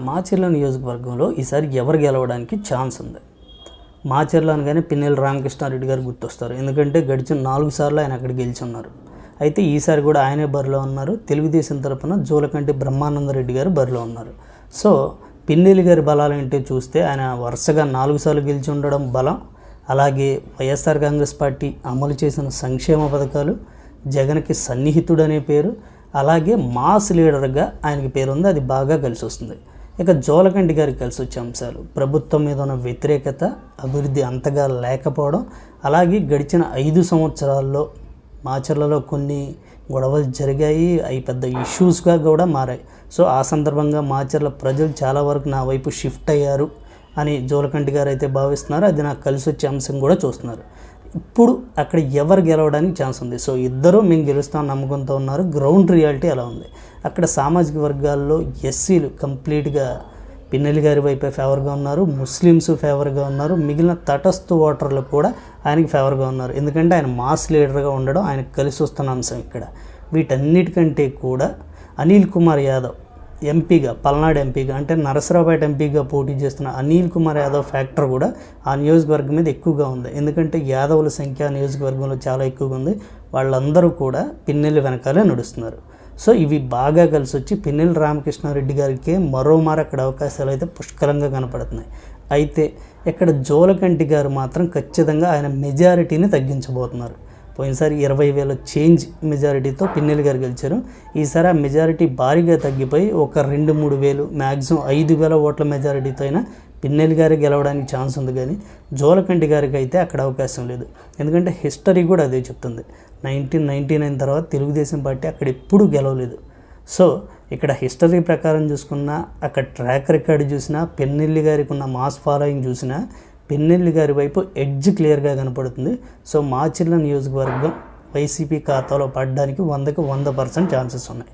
మాచర్ల నియోజకవర్గంలో ఈసారి ఎవరు గెలవడానికి ఛాన్స్ ఉంది? మాచర్ల అనగానే పిన్నెల్లి రామకృష్ణారెడ్డి గారు గుర్తొస్తారు. ఎందుకంటే గడిచిన 4 సార్లు ఆయన అక్కడ గెలిచి ఉన్నారు. అయితే ఈసారి కూడా ఆయనే బరిలో ఉన్నారు. తెలుగుదేశం తరపున జూలకంటి బ్రహ్మానందరెడ్డి గారు బరిలో ఉన్నారు. సో పిన్నెల్లి గారి బలాలు ఏంటో చూస్తే ఆయన వరుసగా 4 సార్లు గెలిచి ఉండడం బలం, అలాగే వైఎస్ఆర్ కాంగ్రెస్ పార్టీ అమలు చేసిన సంక్షేమ పథకాలు, జగన్కి సన్నిహితుడనే పేరు, అలాగే మాస్ లీడర్గా ఆయనకి పేరు ఉంది. అది బాగా కలిసి వస్తుంది. ఇక జూలకంటి గారికి కలిసి వచ్చే అంశాలు ప్రభుత్వం మీద ఉన్న వ్యతిరేకత, అభివృద్ధి అంతగా లేకపోవడం, అలాగే గడిచిన 5 సంవత్సరాల్లో మాచర్లలో కొన్ని గొడవలు జరిగాయి. అవి పెద్ద ఇష్యూస్గా కూడా మారాయి. సో ఆ సందర్భంగా మాచర్ల ప్రజలు చాలా వరకు నా వైపు షిఫ్ట్ అయ్యారు అని జూలకంటి గారు అయితే భావిస్తున్నారు. అది నాకు కలిసి వచ్చే అంశం కూడా చూస్తున్నారు. ఇప్పుడు అక్కడ ఎవరు గెలవడానికి ఛాన్స్ ఉంది? సో ఇద్దరూ మేము గెలుస్తామని నమ్మకంతో ఉన్నారు. గ్రౌండ్ రియాలిటీ అలా ఉంది. అక్కడ సామాజిక వర్గాల్లో ఎస్సీలు కంప్లీట్గా పిన్నెల్లి గారి వైపే ఫేవర్గా ఉన్నారు, ముస్లిమ్స్ ఫేవర్గా ఉన్నారు, మిగిలిన తటస్థ ఓటర్లు కూడా ఆయనకి ఫేవర్గా ఉన్నారు. ఎందుకంటే ఆయన మాస్ లీడర్గా ఉండడం ఆయనకు కలిసి వస్తున్న అంశం. ఇక్కడ వీటన్నిటికంటే కూడా అనిల్ కుమార్ యాదవ్ ఎంపీగా, పల్నాడు ఎంపీగా అంటే నరసరావుపేట ఎంపీగా పోటీ చేస్తున్న అనిల్ కుమార్ యాదవ్ ఫ్యాక్టర్ కూడా ఆ నియోజకవర్గం మీద ఎక్కువగా ఉంది. ఎందుకంటే యాదవుల సంఖ్య నియోజకవర్గంలో చాలా ఎక్కువగా ఉంది. వాళ్ళందరూ కూడా పిన్నెల్లి వెనకాలే నడుస్తున్నారు. సో ఇవి బాగా కలిసి వచ్చి పిన్నెల్లి రామకృష్ణారెడ్డి గారికి మరోమారు అక్కడ అవకాశాలు అయితే పుష్కలంగా కనపడుతున్నాయి. అయితే ఇక్కడ జూలకంటి గారు మాత్రం ఖచ్చితంగా ఆయన మెజారిటీని తగ్గించబోతున్నారు. పోయినసారి 20,000 చేంజ్ మెజారిటీతో పిన్నెల్లి గారు గెలిచారు. ఈసారి ఆ మెజారిటీ భారీగా తగ్గిపోయి ఒక 2-3 వేలు, మ్యాక్సిమం 5,000 ఓట్ల మెజారిటీతో అయినా పిన్నెల్లి గారు గెలవడానికి ఛాన్స్ ఉంది. కానీ జూలకంటి గారికి అయితే అక్కడ అవకాశం లేదు. ఎందుకంటే హిస్టరీ కూడా అదే చెప్తుంది. 1999 తర్వాత తెలుగుదేశం పార్టీ అక్కడ ఎప్పుడూ గెలవలేదు. సో ఇక్కడ హిస్టరీ ప్రకారం చూసుకున్నా, అక్కడ ట్రాక్ రికార్డు చూసినా, పిన్నెల్లి గారికి ఉన్న మాస్ ఫాలోయింగ్ చూసినా పిన్నెల్లి గారి వైపు ఎడ్జ్ క్లియర్గా కనపడుతుంది. సో మాచర్ల నియోజకవర్గం వైసీపీ ఖాతాలో పడడానికి 100% ఛాన్సెస్ ఉన్నాయి.